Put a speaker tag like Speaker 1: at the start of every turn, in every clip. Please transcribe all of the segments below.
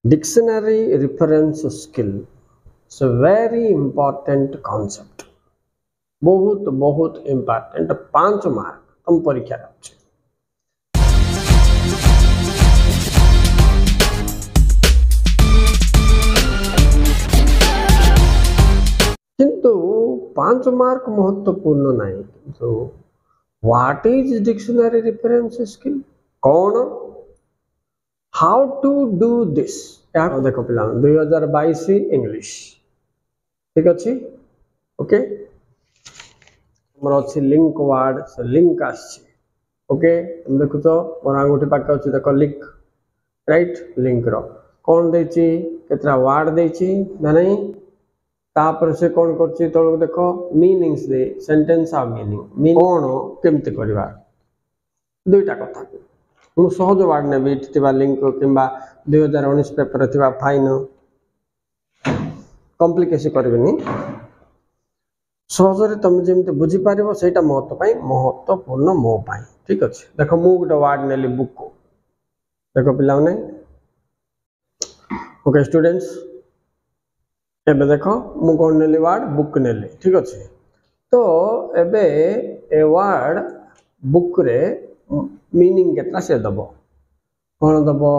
Speaker 1: Dictionary reference skill is a very important concept. बहुत बहुत important 5 mark तुम परीक्षा रखो। किंतु 5 मार्क महत्वपूर्ण नहीं। तो what is dictionary reference skill कौन हाउ टू डू दिस देखो पिला 2022 इंग्लिश ठीक अच्छे ओके अच्छी लिंक वार्ड से लिंक आछे ओके तुम देखुच मोर आंगुठी पाखे अच्छे देख लिंक राइट लिंक रो कौन देची केतरा वार्ड देची ना नहीं तापर से कौन करची तळो देखो मीनिंग्स दे सेंटेंस आ मीनिंग कौन केमते करबा दुईटा कथा मु सहज वार्ड नेबी थिबा लिंक किंबा 2019 पेपर थिबा फाइन कॉम्प्लिकेशन करबेनी सहजरे तुम जमते बुझी पारिबो सेटा महत्वपूर्ण मो पाई ठीक अछि देखो मु गोटे वार्ड नेली बुक देखो पिलाउने ओके स्टूडेंट्स एबे देखो मु कोन नेली वार्ड बुक नेली ठीक अछि तो एबे ए वार्ड बुक रे मीनिंग केतना से दबो कोन दबो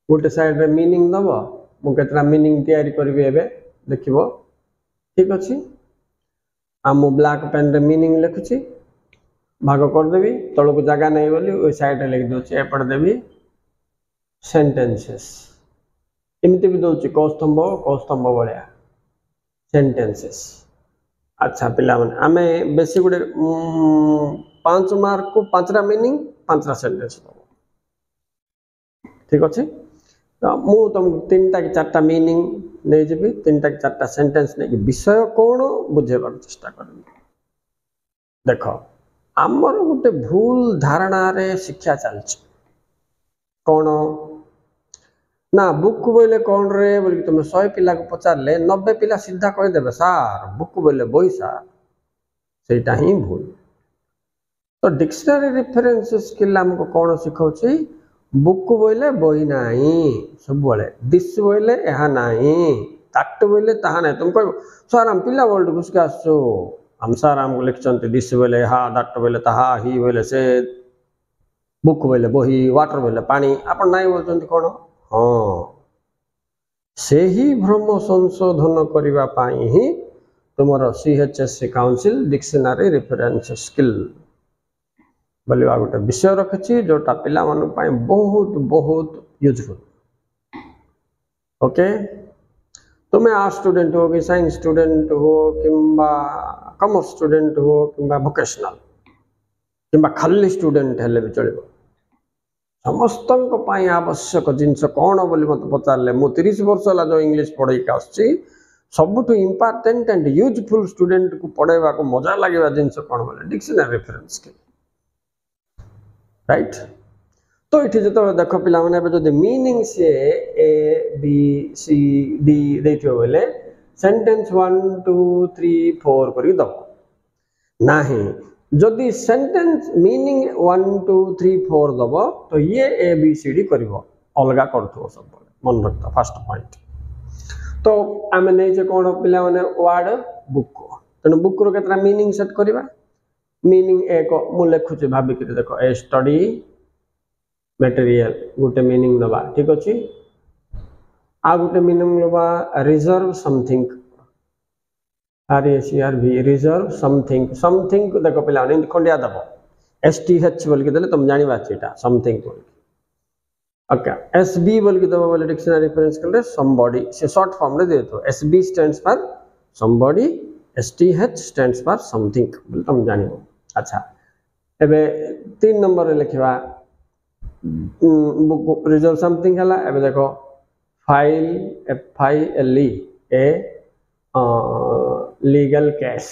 Speaker 1: गोटे साइड रे मीनिंग दबो मु केतना मीनिंग तैयारी करबी एबे देखिबो ठीक अछि आ मु ब्लैक पेन रे मीनिंग लिखुची भाग कर देबी तळो को जगह नै बोली ओइ साइड रे लिख दोची एपड़ देबी सेंटेंसेस एमती भी दोची कौस्तंभ बळिया सेंटेंसेस अच्छा पिला माने आमे बेसी गुडे 5 मार्क को 5टा मीनिंग 5टा सेंटेंस दबो ठीक अछि तो मु तुम 3टा कि 4टा मीनिंग नै जेबी 3टा कि 4टा सेंटेंस नै विषय कोन बुझेबार चेष्टा करबी देखो आमर गोटे भूल धारणा रे शिक्षा चलछि कोन ना बुक बोले कौन रे बोली तुम 100 पिला को पचारले 90 पिला सीधा कह देबे सर बुक बोले बही सर सेटा ही भूल तो डिक्शनरी रेफरेंस स्किल हमको कौन सिखाउछि बुक बोले बही नाही सब बोले दिस बोले एहा नाही दैट बोले ताहा नाही तुम कह सर हम पिला वर्ल्ड घुस के आसो हम सर हमको लिखचंते दिस बोले हा दैट बोले ताहा ही बोले से बुक बोले बही वाटर बोले पानी आपण नाही बोलचंती कोन हाँ से ही भ्रम संशोधन करबा पाई ही तुमरो सीएचएससी काउंसिल डिक्शनरी रेफरेंस स्किल बोलिबा गोटे विषय रखछि जोटा पिला मन पाई बहुत बहुत यूजफुल ओके तुम्हें आर्ट्स स्टूडेंट हो कि साइंस स्टूडेंट हो किंबा कॉमर्स स्टूडेंट हो किंबा वोकेशनल किंबा खाली स्टूडेंट हेले भी चलिबो समस्त आवश्यक जिनस कौन बोली मत पचारे मु 30 वर्ष है जो इंग्लिश पढ़े सबुठ इम्पोर्टेंट एंड यूजफुल स्टूडेंट को पढ़ेगा को मजा लगे जिनस कौन बोले डिक्शनरी रेफरेंस स्किल राइट तो ये जो देख पिला माने मीनिंग से ए बी सी डी देथियो बोले सेंटेंस 1 2 3 4 करी दब नाही जदि सेंटेंस मीनिंग 1 2 3 4 दब तो ये ए बी सी डी करिवो अलगा करथो सब मन रखता फर्स्ट पॉइंट तो आमे नै जे कोन पिला माने वर्ड बुक तने बुक रो केतना मीनिंग सेट करबा मीनिंग एक मु लेखु छ भाबी के देखो ए स्टडी मटेरियल गोटे मीनिंग दबा ठीक अछि आ गोटे मीनिंग लबा reserve something RSERV reserve something देखो पिला ने खंडिया दबो STH बोल के देले तुम जानि बा छेटा समथिंग बोल ओके SB बोल के दबो बोले डिक्शनरी रेफरेंस कर समबॉडी से शॉर्ट फॉर्म रे दे तो SB stands for somebody STH stands for something बोल तुम जानिबो अच्छा एबे 3 नंबर रे लिखबा रिजर्व समथिंग हला एबे देखो file FILE a legal case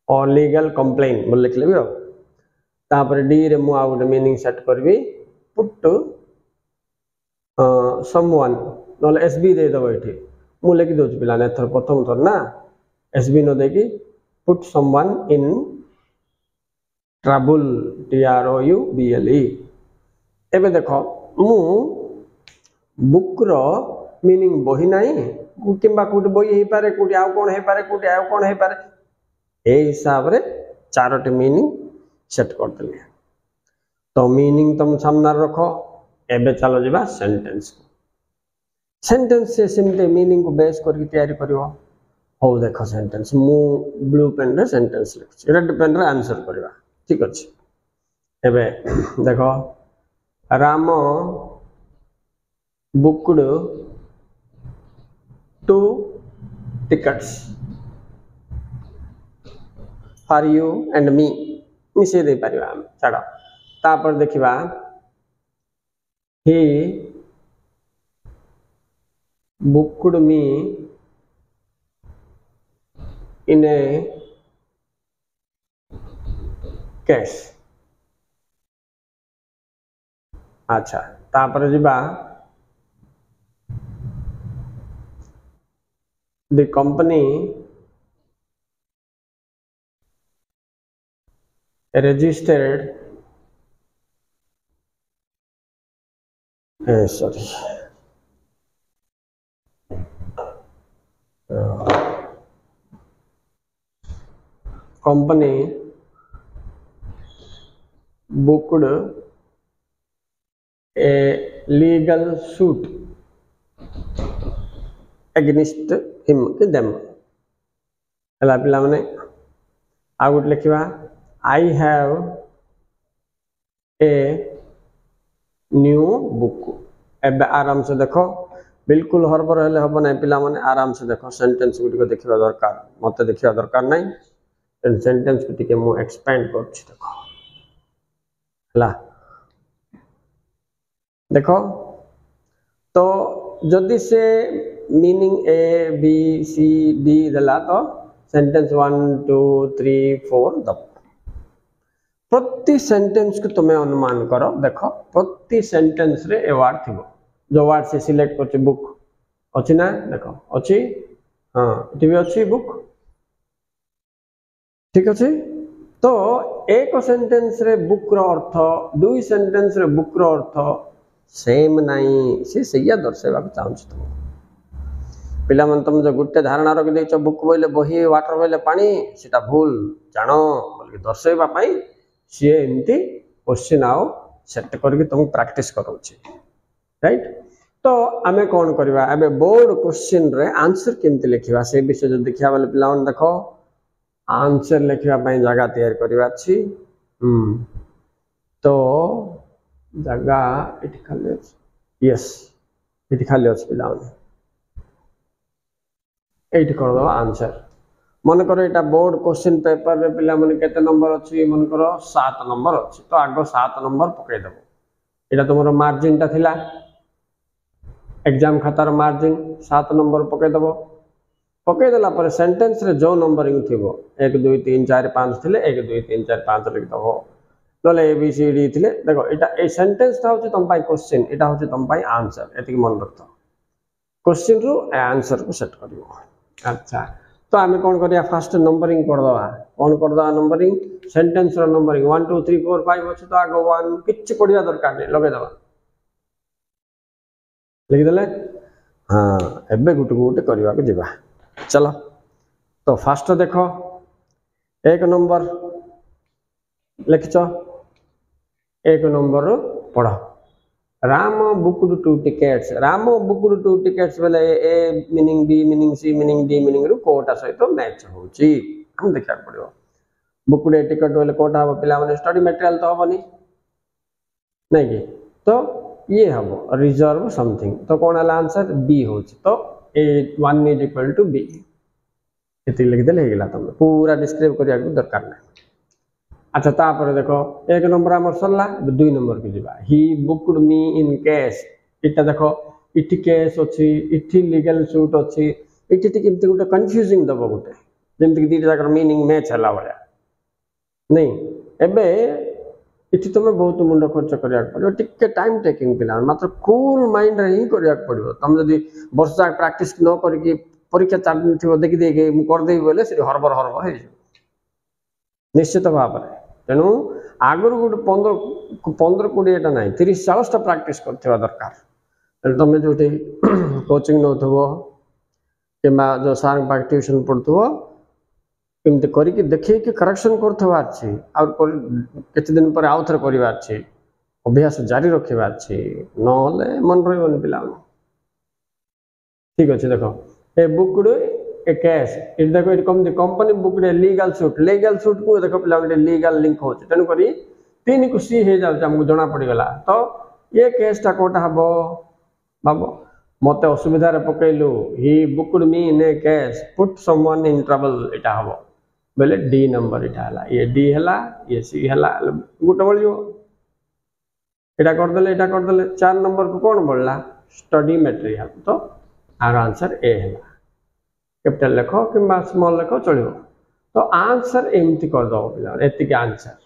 Speaker 1: और लीगल कंप्लेन बोल लिख लेबी तापर डी रे मु आ गोटे मीनिंग सेट करबी पुट समवन नले एसबी दे दबो एठी मु लिखि दोछ पिला ने थर प्रथम थर ना एसबी न देकी put someone in trouble TROUBLE एबे देखो मु बुक रो मीनिंग बही नहीं किंबा कोटी बही हे पारे कोटी आउ कोन हे पारे कोटी आउ कोन हे पारे ए हिसाब रे चारोटी मीनिंग सेट कर देले तो मीनिंग तुम सामने रखो एबे चलो जिबा सेंटेंस सेंटेंस से सिमते मीनिंग को बेस करके तैयारी करिवो हो देखो सेंटेंस मु ब्लू पेन रे सेंटेंस लिखछ रेड पेन रे आंसर करबा ठीक अछि एबे देखो Ram booked 2 tickets for you and me मिसे दे परिवा छाड़ तापर देखिबा he booked me in a cash अच्छा तापर जिबा the company registered sorry company booked a legal suit against him कि them हला पिला माने आ गुट लिखिबा I have a new book एबे आराम से देखो बिल्कुल हरबर हेले हबो नै पिला माने आराम से देखो सेंटेंस गुटी को देखिबा दरकार मते देखिबा दरकार नै सेंटेंस को टिके मु एक्सपेंड करछि देखो हला देखो तो जदि से meaning A B C D दला तो सेंटेंस 1 2 3 4 दब प्रति सेंटेंस को तुम्हें अनुमान करो देखो प्रति सेंटेंस रे ए वर्ड थिबो जो वर्ड से सिलेक्ट करछ बुक अछि ना देखो अछि हां टीवी अछि बुक ठीक अछि तो एक सेंटेंस रे बुक रो अर्थ दुई सेंटेंस रे बुक रो अर्थ सेम नाही से सैया दर्शाइबा चाहूँ तुम पिला मन तुम जो गुटे धारणा रखि देछ बुक बोले बही वाटर बोले पानी सेटा भूल जानो बोल दर्शाइबा पई सी एमती क्वेश्चन आओ सेट करके तुम प्रैक्टिस करोछि राइट तो आमे कोन करबा एबे बोर्ड क्वेश्चन रे आंसर केमती लिखिबा से विषय जो देखिया वाले पिला मन देखो आंसर लिखिबा पई जगह तैयार करबा छी तो जगह इट खाली अछि यस इट खाली अछि पिला मन एट कर दो आंसर मन करो एटा बोर्ड क्वेश्चन पेपर रे पिला मन केते नंबर अछि मन करो 7 नंबर अछि तो आगो 7 नंबर पकई देबो एटा तुमरो मार्जिन ता थिला एग्जाम खातार मार्जिन 7 नंबर पकई देबो पकई देला पर सेंटेंस रे जो नंबरिंग थिबो 1 2 3 4 5 थिले 1 2 3 4 5 लिख दबो नले ए बी सी डी थिले देखो एटा ए सेंटेंस ता होची तुम पाई क्वेश्चन एटा होची तुम पाई आंसर एतिक मन रखतो क्वेश्चन रु आंसर को सेट करिवो अच्छा तो आमे कोन करिया फर्स्ट नंबरिंग कर दवा कोन कर दवा नंबरिंग सेंटेंस रो नंबरिंग 1 2 3 4 5 अछि तो आगो 1 किछ पडिया दरकार नै लगे दवा लिख देले हां एबे गुट करबा को जिबा चलो तो फर्स्ट देखो एक नंबर लिखचो एक नंबर पढ़ो Ram booked 2 tickets Ram booked 2 tickets बेले A meaning B meaning C meaning D meaning रु कोटा सहित मैच होची हम देखा पड़ियो बुकड टिकट बेले कोटा हो पिला माने स्टडी मटेरियल तो होबनी नहीं कि तो ये हबो रिजर्व समथिंग तो कोन हला आंसर बी होची तो ए 1 इज इक्वल टू बी एति लिख देले हेगला तुम पूरा डिस्क्राइब करिया को दरकार नै अच्छा तापर देखो एक नंबर हमर सरला 2 नंबर के जिबा ही बुकड मी इन कैश इटा देखो इठी केस अछि इठी लीगल सूट अछि इठी केमते गुटे कंफ्यूजिंग दबो गुटे जेमते कि दीटा जाकर मीनिंग मैच हला वाला नहीं एबे इठी तुमे बहुत मुंड खर्च करिया पड़ो टिके टाइम टेकिंग पिला मात्र कूल माइंड रे ही करिया पड़ो तुम जदी वर्षा प्रैक्टिस न करके परीक्षा चालू थिबो देखि देखि मु कर देई बोले से हरबर हे निश्चित भाव रे तेणु आगुरी गोटे 15-20टा ना 30-40टा प्राक्टिस करथिबा दरकार तुम जो कोचिंग नौथबो किंबा जो सार पाख ट्यूशन पढ़ुथबो एमती करके देखिए कि करेक्शन करथबार छी और केते दिन पर आउ थरे करिवार छी अभ्यास जारी रखिबार छी नले मन रहबन पिला ठीक अच्छे देखो ए बुक ए कैश ये देखो ये कंपनी बुक लीगल सूट को देखो पिला लीगल लिंक हो तेणुक 3 को सी हो जाए आमको जना पड़गला तो ये केसटा कोटा हम भाव मत असुविधा पकईलु ही booked me in a cash put someone in trouble इटा हम बोले डी नंबर इटा है ये डी है ये सी है गोटे बढ़ यहाँ करदे 4 नंबर को कौन बढ़ला स्टडी मटेरियल तो आर आंसर ए है कैपिटल लेख कि स्मॉल लेख चलो तो आंसर एमती करदे पिला एतिक आंसर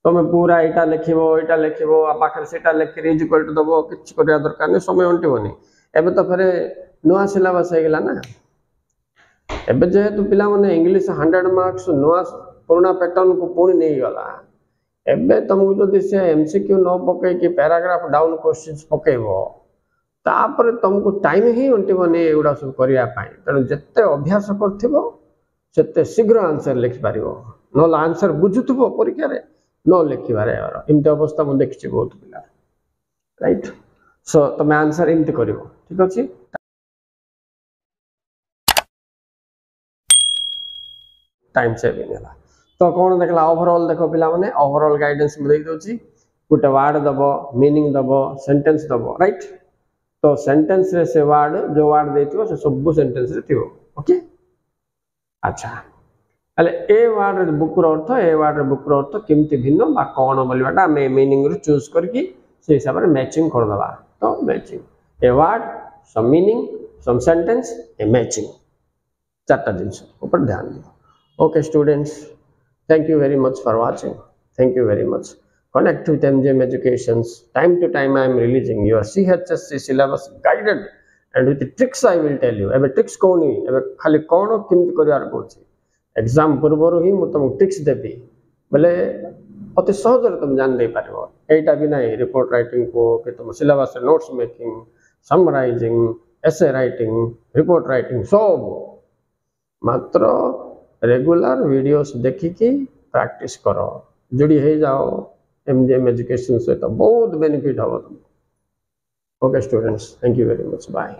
Speaker 1: तुम पूरा यहाँ लिख पाखे से लिख इक्वल टू दब कि दरकार नहीं समय अंटबनी एबे तो फिर नुआ सिलेबस होगा ना एबे जेहेतु पिला माने इंग्लिश 100 मार्क्स नुआ पुराना पैटर्न को पुणी नहीं गला एबे तुमको जदि से एमसीक्यू न पकई कि पैराग्राफ डाउन क्वेश्चंस पकेबो तापर तुमको टाइम ही अंटबनी एगुड़ा सब करने तेणु जिते अभ्यास करते शीघ्र आंसर लिखिपार ना आंसर बुझुव परीक्षा न लिखार एमती अवस्था मुझे देखी बहुत पिला राइट सो तुम आंसर एमती कर ठीक अच्छे टाइम सेविंग है तो कौन देखला ओवरऑल देखो पिला माने ओवरऑल गाइडेंस मुझे दूसरी गोटे वार्ड दब मीनिंग दब सेंटेंस दब राइट तो सेंटेंस रे से वार्ड जो वार्ड देथिबो से सब सेंटेंस रे थिबो ओके अच्छा अले ए वार्ड बुक रो अर्थ ए वार्ड बुक रो अर्थ केमती भिन्न बा कोन बोलबाटा हम मीनिंग रो चूज करके से हिसाब रे मैचिंग कर दबा तो matching a word same meaning same sentence a matching चारटा जिंस ऊपर ध्यान दियो okay students thank you very much for watching thank you very much connect with MGM Educations. Time to time I am releasing your CHSC syllabus guided and with the tricks I will tell you. एबे tricks कौन ही एबे खाली कौन किंतु करियार Kochi exam पूर्वरु ही मु तुम tricks देबी बोले अति सहज रे तुम जान दे पारिबो एटा भी नहीं रिपोर्ट राइटिंग को कि तुम syllabus notes making summarizing essay writing report writing सब मात्र रेगुलर वीडियोस देखि की प्रैक्टिस करो जुड़ी हो जाओ MGM एजुकेशन से तो बहुत बेनिफिट होगा तुमको okay students thank you very much bye